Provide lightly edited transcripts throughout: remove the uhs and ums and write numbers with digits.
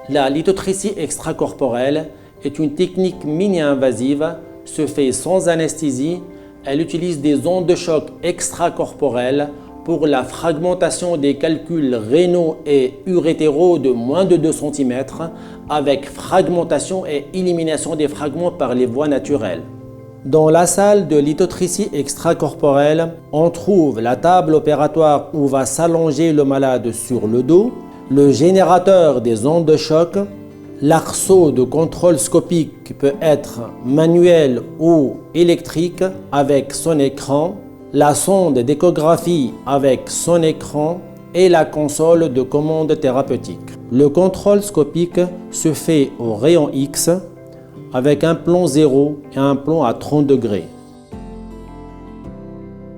La lithotripsie extracorporelle est une technique mini-invasive, se fait sans anesthésie. Elle utilise des ondes de choc extracorporelles pour la fragmentation des calculs rénaux et urétéraux de moins de 2 cm avec fragmentation et élimination des fragments par les voies naturelles. Dans la salle de lithotripsie extracorporelle, on trouve la table opératoire où va s'allonger le malade sur le dos, le générateur des ondes de choc, l'arceau de contrôle scopique qui peut être manuel ou électrique avec son écran, la sonde d'échographie avec son écran et la console de commande thérapeutique. Le contrôle scopique se fait au rayon X avec un plan 0 et un plan à 30 degrés.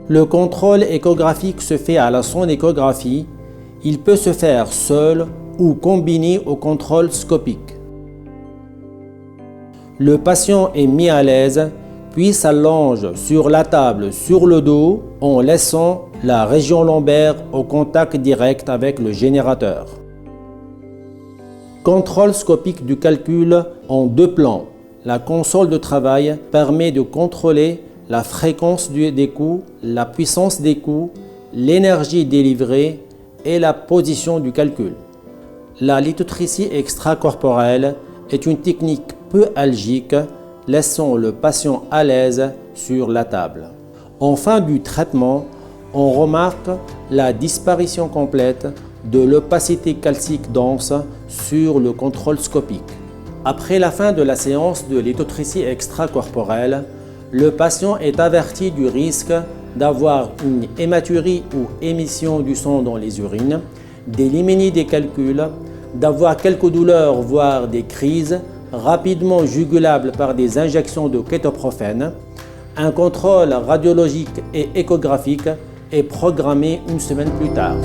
Le contrôle échographique se fait à la sonde échographie. Il peut se faire seul ou combiné au contrôle scopique. Le patient est mis à l'aise, puis s'allonge sur la table sur le dos en laissant la région lombaire au contact direct avec le générateur. Contrôle scopique du calcul en 2 plans. La console de travail permet de contrôler la fréquence des coups, la puissance des coups, l'énergie délivrée et la position du calcul. La lithotripsie extracorporelle est une technique peu algique, laissant le patient à l'aise sur la table. En fin du traitement, on remarque la disparition complète de l'opacité calcique dense sur le contrôle scopique. Après la fin de la séance de lithotripsie extracorporelle, le patient est averti du risque d'avoir une hématurie ou émission du sang dans les urines, d'éliminer des calculs, d'avoir quelques douleurs voire des crises rapidement jugulables par des injections de kétoprophène. Un contrôle radiologique et échographique est programmé une semaine plus tard.